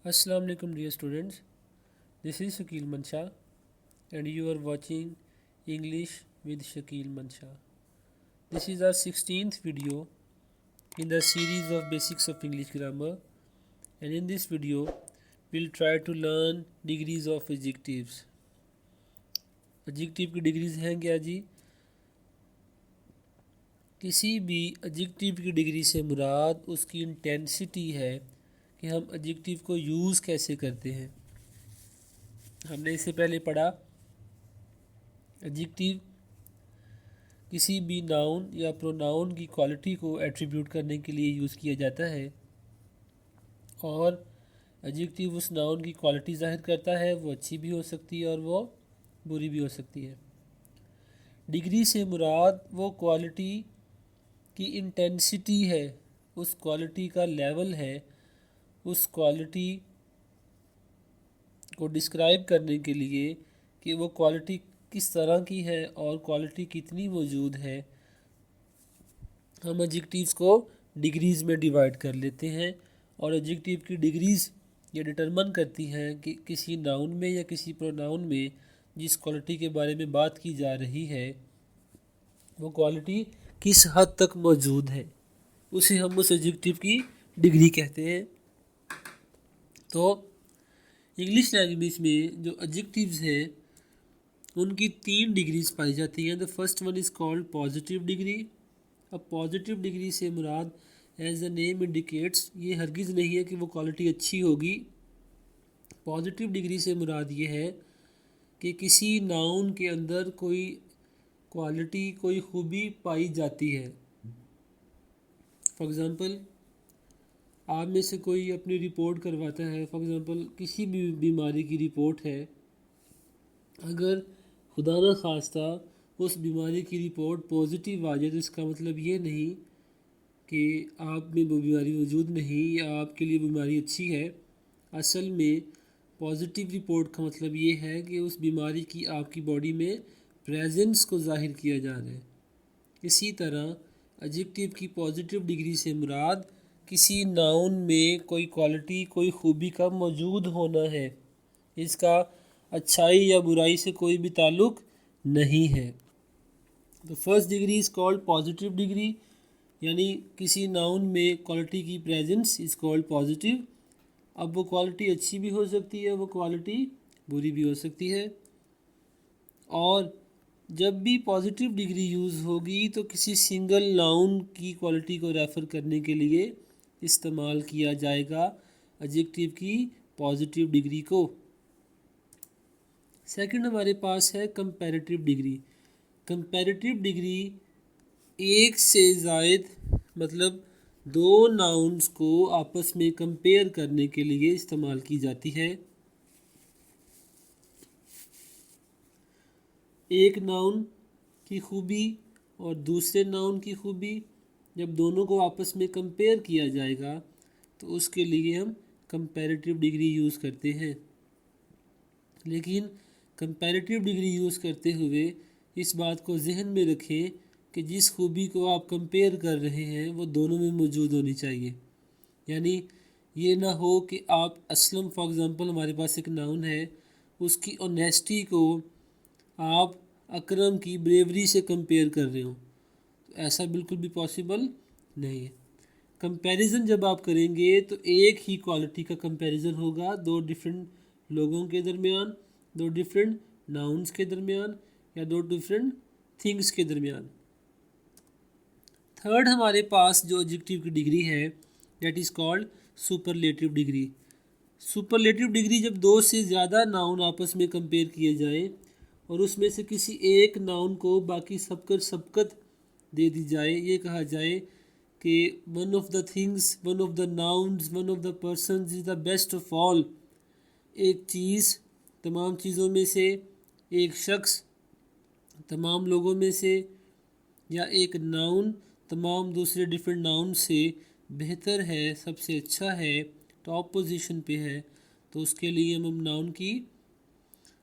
Assalamu alaikum dear students, this is Shakil Mansha and you are watching English with Shakil Mansha. This is our 16th video in the series of Basics of English Grammar, and in this video we'll try to learn degrees of adjectives. Adjective की degrees हैं क्या जी? किसी भी adjective की degree से मुराद उसकी intensity है कि हम adjective को यूज़ कैसे करते हैं। हमने इससे पहले पढ़ा एडजेक्टिव किसी भी नाउन या प्रोनाउन की क्वालिटी को एट्रीब्यूट करने के लिए यूज़ किया जाता है और एडजेक्टिव उस नाउन की क्वालिटी ज़ाहिर करता है, वो अच्छी भी हो सकती है और वो बुरी भी हो सकती है। डिग्री से मुराद वो क्वालिटी की इंटेंसिटी है, उस क्वालिटी का लेवल है, उस क्वालिटी को डिस्क्राइब करने के लिए कि वो क्वालिटी किस तरह की है और क्वालिटी कितनी मौजूद है। हम एडजेक्टिव्स को डिग्रीज़ में डिवाइड कर लेते हैं और एडजेक्टिव की डिग्रीज़ ये डिटरमिन करती हैं कि किसी नाउन में या किसी प्रोनाउन में जिस क्वालिटी के बारे में बात की जा रही है वो क्वालिटी किस हद तक मौजूद है, उसे हम उस एडजेक्टिव की डिग्री कहते हैं। तो इंग्लिश लैंग्वेज में जो एडजेक्टिव्स हैं उनकी 3 डिग्रीज पाई जाती हैं। The first one is called positive degree. अब पॉजिटिव डिग्री से मुराद एज द नेम इंडिकेट्स, ये हरगिज़ नहीं है कि वो क्वालिटी अच्छी होगी। पॉजिटिव डिग्री से मुराद ये है कि किसी नाउन के अंदर कोई क्वालिटी, कोई खूबी पाई जाती है। फॉर एग्ज़ाम्पल, आप में से कोई अपनी रिपोर्ट करवाता है, फॉर एग्ज़ाम्पल किसी भी बीमारी की रिपोर्ट है, अगर खुदा न खास्ता उस बीमारी की रिपोर्ट पॉजिटिव आ जाए तो इसका मतलब ये नहीं कि आप में वो बीमारी मौजूद नहीं या आपके लिए बीमारी अच्छी है। असल में पॉजिटिव रिपोर्ट का मतलब ये है कि उस बीमारी की आपकी बॉडी में प्रेजेंस को ज़ाहिर किया जा रहा है। इसी तरह एडजेक्टिव की पॉजिटिव डिग्री से मुराद किसी नाउन में कोई क्वालिटी, कोई खूबी का मौजूद होना है, इसका अच्छाई या बुराई से कोई भी ताल्लुक़ नहीं है। तो first degree is called positive degree, यानी किसी नाउन में क्वालिटी की प्रेजेंस इज़ कॉल्ड पॉजिटिव। अब वो क्वालिटी अच्छी भी हो सकती है, वो क्वालिटी बुरी भी हो सकती है। और जब भी पॉजिटिव डिग्री यूज़ होगी तो किसी सिंगल नाउन की क्वालिटी को रेफ़र करने के लिए इस्तेमाल किया जाएगा एडजेक्टिव की पॉजिटिव डिग्री को। सेकंड हमारे पास है कंपैरेटिव डिग्री। कंपैरेटिव डिग्री एक से ज़ायद मतलब 2 नाउन्स को आपस में कंपेयर करने के लिए इस्तेमाल की जाती है। एक नाउन की खूबी और दूसरे नाउन की खूबी जब दोनों को आपस में कंपेयर किया जाएगा तो उसके लिए हम कंपैरेटिव डिग्री यूज़ करते हैं। लेकिन कंपैरेटिव डिग्री यूज़ करते हुए इस बात को जहन में रखें कि जिस खूबी को आप कंपेयर कर रहे हैं वो दोनों में मौजूद होनी चाहिए। यानी ये ना हो कि आप असलम, फॉर एग्ज़ाम्पल हमारे पास एक नाउन है, उसकी ऑनेस्टी को आप अकरम की ब्रेवरी से कंपेयर कर रहे हो, तो ऐसा बिल्कुल भी पॉसिबल नहीं है। कंपैरिजन जब आप करेंगे तो एक ही क्वालिटी का कंपैरिजन होगा दो डिफरेंट लोगों के दरमियान, दो डिफरेंट नाउन्स के दरमियान या दो डिफरेंट थिंग्स के दरमियान। थर्ड हमारे पास जो एडजेक्टिव की डिग्री है that is called superlative degree. Superlative degree जब 2 से ज़्यादा नाउन आपस में कंपेयर किए जाएं और उसमें से किसी एक नाउन को बाकी सबकर सबकत दे दी जाए, ये कहा जाए कि one of the things, one of the nouns, one of the persons is the best of all. एक चीज़ तमाम चीज़ों में से, एक शख्स तमाम लोगों में से, या एक नाउन तमाम दूसरे डिफरेंट नाउन से बेहतर है, सबसे अच्छा है, टॉप पोजीशन पे है, तो उसके लिए हम नाउन की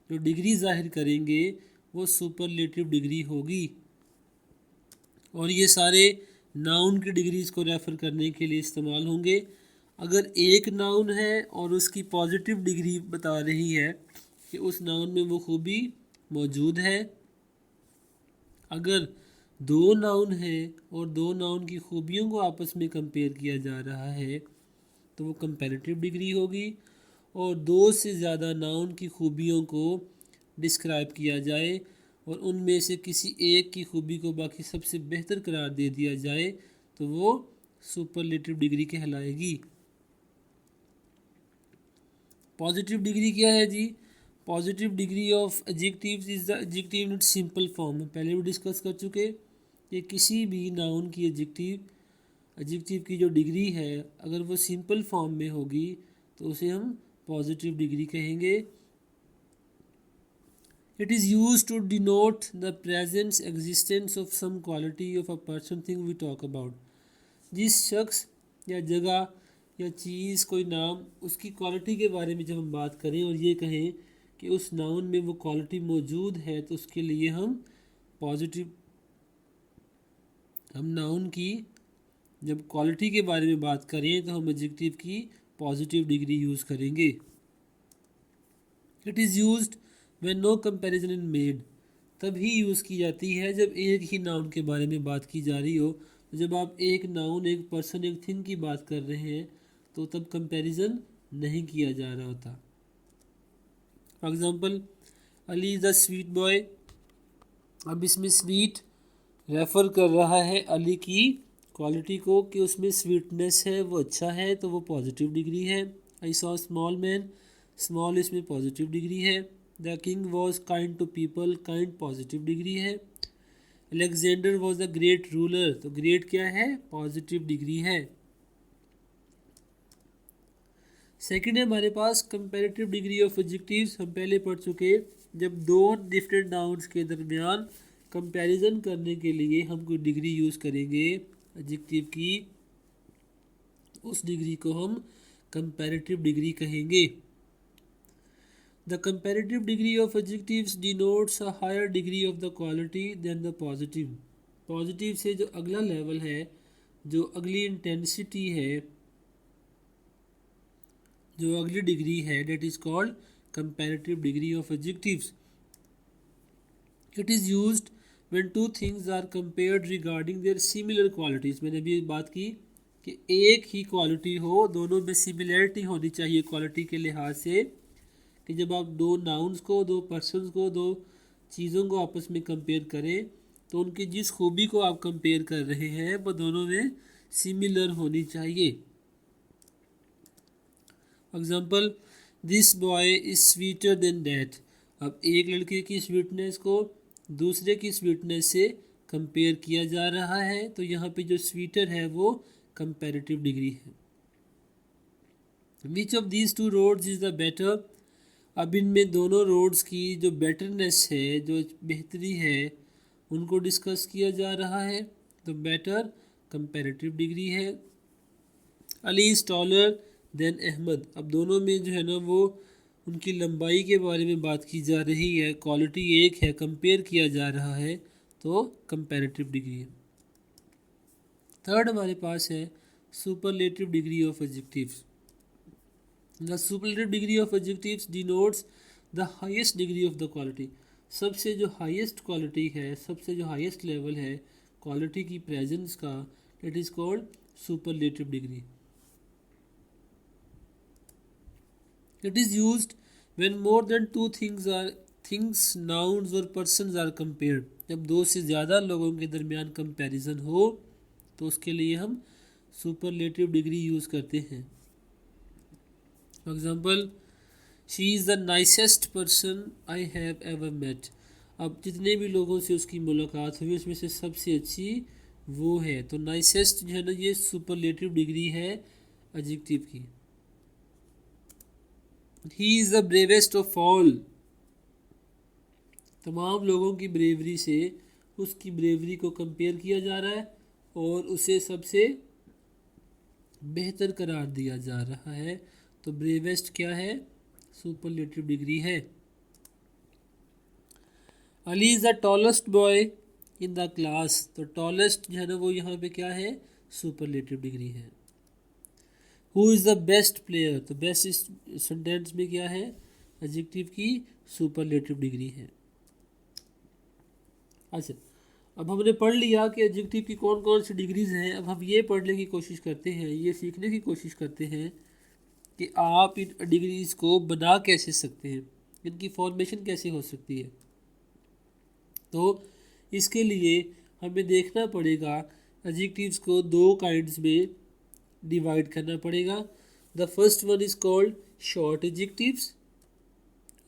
जो डिग्री ज़ाहिर करेंगे वो सुपरलेटिव डिग्री होगी। और ये सारे नाउन की डिग्रीज़ को रेफ़र करने के लिए इस्तेमाल होंगे। अगर एक नाउन है और उसकी पॉजिटिव डिग्री बता रही है कि उस नाउन में वो खूबी मौजूद है। अगर दो नाउन है और दो नाउन की खूबियों को आपस में कंपेयर किया जा रहा है तो वो कंपैरेटिव डिग्री होगी। और दो से ज़्यादा नाउन की खूबियों को डिस्क्राइब किया जाए और उनमें से किसी एक की खूबी को बाकी सबसे बेहतर करार दे दिया जाए तो वो सुपरलेटिव डिग्री कहलाएगी। पॉजिटिव डिग्री क्या है जी? Positive degree of adjectives is the adjective in simple form. पहले भी डिस्कस कर चुके कि किसी भी नाउन की एडजेक्टिव की जो डिग्री है अगर वो सिंपल फॉर्म में होगी तो उसे हम पॉजिटिव डिग्री कहेंगे। It is use to denote the presence existence of some quality of a person thing we talk about. जिस शख्स या जगह या चीज़ कोई नाम उसकी क्वालिटी के बारे में जब हम बात करें और ये कहें कि उस नाउन में वो क्वालिटी मौजूद है तो उसके लिए हम नाउन की जब क्वालिटी के बारे में बात करें तो हम एडजेक्टिव की पॉजिटिव डिग्री यूज़ करेंगे। It is used when no comparison in made. तभी यूज़ की जाती है जब एक ही नाउन के बारे में बात की जा रही हो। तो जब आप एक नाउन, एक पर्सन, एक थिंग की बात कर रहे हैं तो तब कंपैरिजन नहीं किया जा रहा होता। For example, Ali is a sweet boy. अब इसमें स्वीट रेफ़र कर रहा है अली की क्वालिटी को कि उसमें स्वीटनेस है, वो अच्छा है, तो वो पॉजिटिव डिग्री है। I saw small man, small इसमें पॉजिटिव डिग्री है। The king was kind to people, kind positive degree है। Alexander was a great ruler, तो ग्रेट क्या है? पॉजिटिव डिग्री है। सेकंड है हमारे पास कंपैरेटिव डिग्री ऑफ एडजेक्टिव्स। हम पहले पढ़ चुके जब दो डिफरेंट नाउन्स के दरमियान कंपैरिजन करने के लिए हम कोई डिग्री यूज़ करेंगे एडजेक्टिव की, उस डिग्री को हम कंपैरेटिव डिग्री कहेंगे। The comparative degree of adjectives denotes a higher degree of the quality than the positive. Positive से जो अगला लेवल है, जो अगली इंटेंसिटी है, जो अगली डिग्री है, that is called comparative degree of adjectives. It is used when two things are compared regarding their similar qualities. मैंने अभी बात की कि एक ही क्वालिटी हो, दोनों में सिमिलरिटी होनी चाहिए क्वालिटी के लिहाज से, कि जब आप दो नाउन्स को, दो पर्सन्स को, दो चीज़ों को आपस में कंपेयर करें तो उनकी जिस खूबी को आप कंपेयर कर रहे हैं वो दोनों में सिमिलर होनी चाहिए। Example, this boy is sweeter than that. अब एक लड़के की स्वीटनेस को दूसरे की स्वीटनेस से कंपेयर किया जा रहा है तो यहाँ पे जो स्वीटर है वो कंपैरेटिव डिग्री है। Which of these two roads is the better. अब इनमें दोनों रोड्स की जो बेटरनेस है, जो बेहतरी है, उनको डिस्कस किया जा रहा है तो बेटर कंपैरेटिव डिग्री है। Ali is taller than Ahmad. अब दोनों में जो है ना वो उनकी लंबाई के बारे में बात की जा रही है, क्वालिटी एक है, कंपेयर किया जा रहा है तो कंपैरेटिव डिग्री है। थर्ड हमारे पास है superlative degree of adjectives. The superlative degree of adjectives denotes the highest degree of the quality. सबसे जो हाईएस्ट क्वालिटी है, सबसे जो हाईएस्ट लेवल है क्वालिटी की प्रेजेंस का, it is called superlative degree. It is used when more than two things nouns और persons are compared. जब दो से ज़्यादा लोगों के दरमियान कंपैरिजन हो तो उसके लिए हम सुपरलेटिव डिग्री यूज़ करते हैं। For example, she is the nicest person I have ever met. अब जितने भी लोगों से उसकी मुलाकात हुई उसमें से सबसे अच्छी वो है, तो नाइसेस्ट जो है ना ये सुपरलेटिव डिग्री है एडजेक्टिव की। He is the bravest of all. तमाम लोगों की ब्रेवरी से उसकी ब्रेवरी को कंपेयर किया जा रहा है और उसे सबसे बेहतर करार दिया जा रहा है तो ब्रेवेस्ट क्या है? सुपरलेटिव डिग्री है। Ali is the tallest boy in the class, तो टॉलेस्ट जो है ना वो यहाँ पे क्या है? सुपरलेटिव डिग्री है। Who is the best player, तो बेस्ट इस सेंटेंस में क्या है, एडजेक्टिव की सुपरलेटिव डिग्री है। अच्छा, अब हमने पढ़ लिया कि एडजेक्टिव की कौन कौन सी डिग्रीज हैं। अब हम ये पढ़ने की कोशिश करते हैं, ये सीखने की कोशिश करते हैं कि आप इन डिग्रीज को बना कैसे सकते हैं, इनकी फॉर्मेशन कैसे हो सकती है। तो इसके लिए हमें देखना पड़ेगा, एडजेक्टिव्स को दो काइंड्स में डिवाइड करना पड़ेगा। The first one is called short adjectives,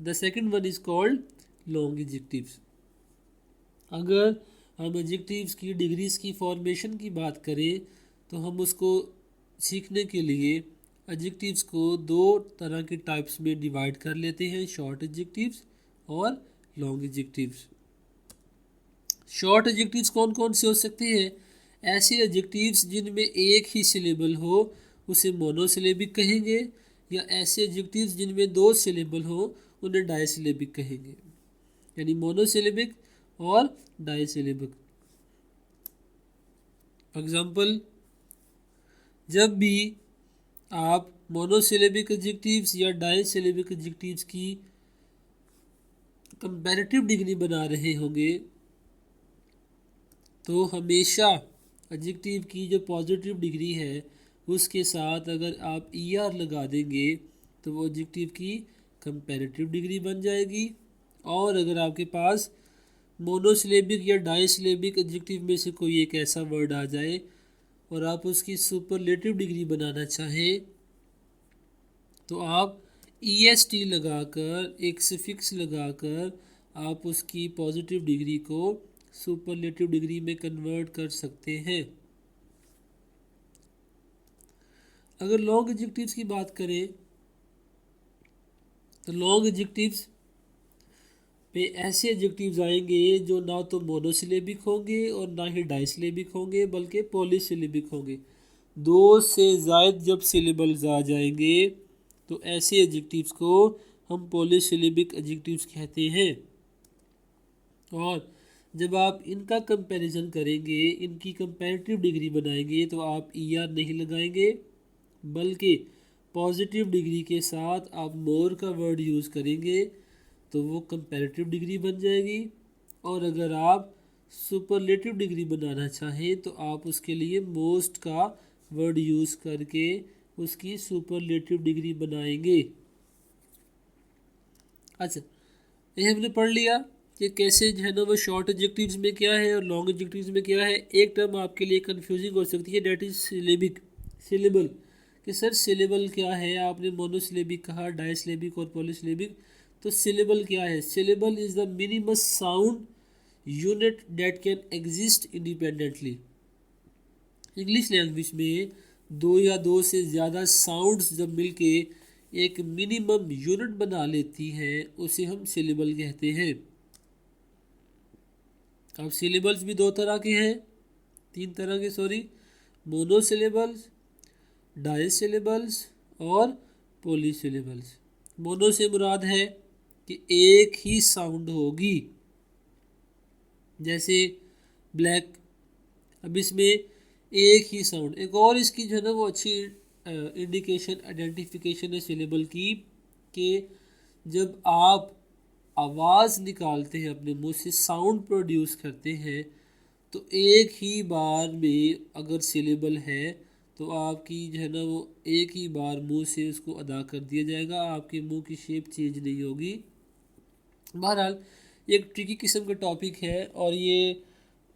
the second one is called long adjectives. अगर हम एडजेक्टिव्स की डिग्रीज की फॉर्मेशन की बात करें तो हम उसको सीखने के लिए एडजेक्टिव्स को दो तरह के टाइप्स में डिवाइड कर लेते हैं, शॉर्ट एडजेक्टिव्स और लॉन्ग एडजेक्टिव्स। शॉर्ट एडजेक्टिव्स कौन कौन से हो सकते हैं, ऐसे एडजेक्टिव्स जिनमें एक ही सिलेबल हो उसे मोनोसिलेबिक कहेंगे, या ऐसे एडजेक्टिव्स जिनमें दो सिलेबल हो उन्हें डायसिलेबिक कहेंगे, यानी मोनोसिलेबिक और डायसिलेबिक। एग्जाम्पल, जब भी आप मोनोसिलेबिक एडजेक्टिव्स या डायसिलेबिक एडजेक्टिव्स की कंपैरेटिव डिग्री बना रहे होंगे तो हमेशा एडजेक्टिव की जो पॉजिटिव डिग्री है उसके साथ अगर आप ER लगा देंगे तो वो एडजेक्टिव की कंपैरेटिव डिग्री बन जाएगी। और अगर आपके पास मोनोसिलेबिक या डायसिलेबिक एडजेक्टिव में से कोई एक ऐसा वर्ड आ जाए और आप उसकी सुपरलेटिव डिग्री बनाना चाहें तो आप EST लगाकर, एक सफिक्स लगाकर आप उसकी पॉजिटिव डिग्री को सुपरलेटिव डिग्री में कन्वर्ट कर सकते हैं। अगर लॉन्ग एडजेक्टिव्स की बात करें तो लॉन्ग एडजेक्टिव्स पे ऐसे एडजेक्टिव्स आएंगे जो ना तो मोनोसिलेबिक होंगे और ना ही डाइसिलेबिक होंगे बल्कि पॉलीसिलेबिक होंगे। दो से ज़ायद जब सिलेबल्स आ जाएंगे तो ऐसे एडजेक्टिव्स को हम पॉलीसिलेबिक एडजेक्टिव्स कहते हैं। और जब आप इनका कंपैरिजन करेंगे, इनकी कंपैरेटिव डिग्री बनाएंगे तो आप ER नहीं लगाएंगे बल्कि पॉजिटिव डिग्री के साथ आप मोर का वर्ड यूज़ करेंगे तो वो कंपैरेटिव डिग्री बन जाएगी। और अगर आप सुपरलेटिव डिग्री बनाना चाहें तो आप उसके लिए मोस्ट का वर्ड यूज़ करके उसकी सुपरलेटिव डिग्री बनाएंगे। अच्छा, ये हमने पढ़ लिया कि कैसे जो है ना वो शॉर्ट एडजेक्टिव्स में क्या है और लॉन्ग एडजेक्टिव्स में क्या है। एक टर्म आपके लिए कंफ्यूजिंग हो सकती है, डेट इज़ सिलेबिक, सिलेबल, कि सर सिलेबल क्या है, आपने मोनोसिलेबिक कहा, डायसिलेबिक और पॉलीसिलेबिक, तो सिलेबल क्या है। Syllable is the minimum sound unit that can exist independently. English language में दो या दो से ज़्यादा साउंड्स जब मिलके एक मिनिमम यूनिट बना लेती हैं उसे हम सिलेबल कहते हैं। अब सिलेबल्स भी दो तरह के हैं, तीन तरह के सॉरी, मोनोसिलेबल्स, डायसिलेबल्स और पॉलीसिलेबल्स। मोनो से मुराद है कि एक ही साउंड होगी, जैसे ब्लैक, अब इसमें एक ही साउंड। एक और इसकी जो है ना वो अच्छी इंडिकेशन, आइडेंटिफिकेशन है सिलेबल की, कि जब आप आवाज़ निकालते हैं अपने मुंह से, साउंड प्रोड्यूस करते हैं, तो एक ही बार में अगर सिलेबल है तो आपकी जो है ना वो एक ही बार मुंह से उसको अदा कर दिया जाएगा, आपके मुंह की शेप चेंज नहीं होगी। बहरहाल एक ट्रिकी किस्म का टॉपिक है और ये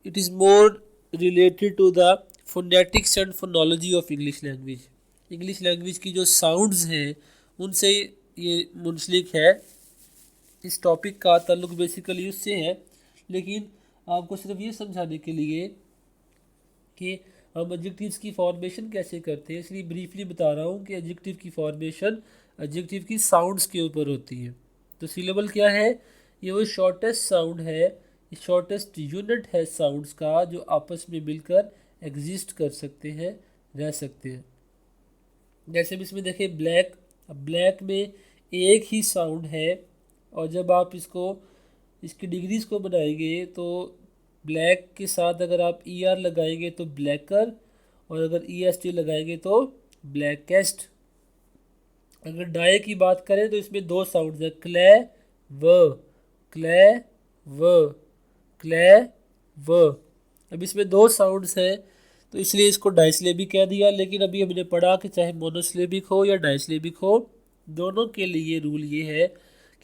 it is more related to the phonetics and phonology of English language. English language की जो साउंड्स हैं उनसे ये मुंसलिक है। इस टॉपिक का ताल्लुक बेसिकली उससे है, लेकिन आपको सिर्फ ये समझाने के लिए कि हम एडजेक्टिव्स की फॉर्मेशन कैसे करते हैं इसलिए ब्रीफली बता रहा हूँ कि एडजेक्टिव की फॉर्मेशन एडजेक्टिव की साउंड्स के ऊपर होती है। तो सिलेबल क्या है, ये वो शॉर्टेस्ट साउंड है, शॉर्टेस्ट यूनिट है साउंड्स का जो आपस में मिलकर एग्जिस्ट कर सकते हैं, रह सकते हैं। जैसे हम इसमें देखें ब्लैक, अब ब्लैक में एक ही साउंड है और जब आप इसकी डिग्रीज को बनाएंगे तो ब्लैक के साथ अगर आप ER लगाएंगे तो ब्लैकर और अगर EST लगाएंगे तो ब्लैकेस्ट। अगर डाई की बात करें तो इसमें दो साउंड्स है, क्ले क्ले व क्ले व। अब इसमें दो साउंड्स हैं तो इसलिए इसको डाइसिलेबिक कह दिया। लेकिन अभी हमने पढ़ा कि चाहे मोनोसिलेबिक हो या डाइसिलेबिक हो, दोनों के लिए रूल ये है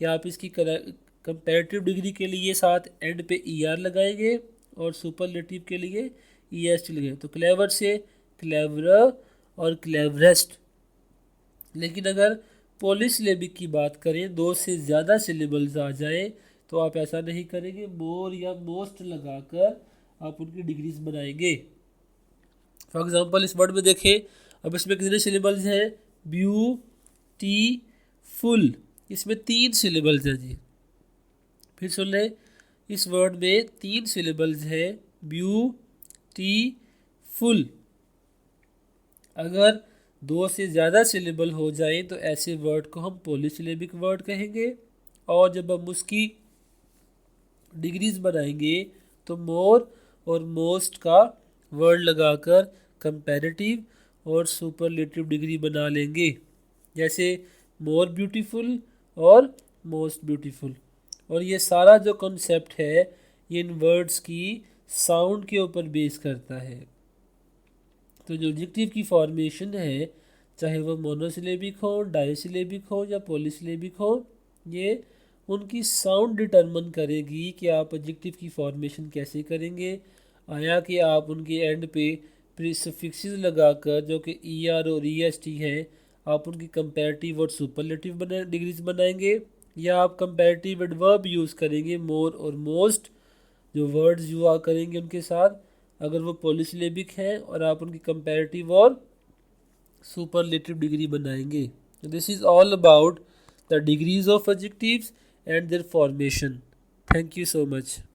कि आप इसकी कंपैरेटिव डिग्री के लिए साथ एंड पे ER लगाएंगे और सुपरलेटिव के लिए EST लगाएंगे। तो क्लेवर से क्लेवर और क्लेवरेस्ट। लेकिन अगर पॉलीसिलेबिक की बात करें, दो से ज़्यादा सिलेबल्स आ जाए तो आप ऐसा नहीं करेंगे, मोर या मोस्ट लगाकर आप उनकी डिग्रीज बनाएंगे। फॉर एग्जांपल इस वर्ड में देखें, अब इसमें कितने सिलेबल्स हैं, ब्यूटीफुल, इसमें 3 सिलेबल्स हैं जी। फिर सुन लें, इस वर्ड में 3 सिलेबल्स हैं, ब्यूटीफुल। अगर 2 से ज़्यादा सिलेबल हो जाए तो ऐसे वर्ड को हम पॉलीसिलेबिक वर्ड कहेंगे। और जब हम उसकी डिग्रीज बनाएंगे तो मोर और मोस्ट का वर्ड लगाकर कंपैरेटिव और सुपरलेटिव डिग्री बना लेंगे, जैसे मोर ब्यूटीफुल और मोस्ट ब्यूटीफुल। और ये सारा जो कॉन्सेप्ट है ये इन वर्ड्स की साउंड के ऊपर बेस करता है। तो जो एडजेक्टिव की फॉर्मेशन है, चाहे वो मोनोसिलेबिक हो, डाइसिलेबिक हो या पॉलीसिलेबिक हो, ये उनकी साउंड डिटरमिन करेगी कि आप एडजेक्टिव की फॉर्मेशन कैसे करेंगे। आया कि आप उनके एंड पे प्रीफिक्सेस लगाकर, जो कि ER और EST है, आप उनकी कंपैरेटिव और सुपरलेटिव डिग्रीज बनाएंगे, या आप कंपैरेटिव एडवर्ब यूज़ करेंगे मोर और मोस्ट, जो वर्ड्स यूज़ करेंगे उनके साथ, अगर वो पॉलीसिलेबिक हैं, और आप उनकी कंपैरेटिव और सुपरलेटिव डिग्री बनाएंगे। This is all about the degrees of adjectives and their formation. Thank you so much.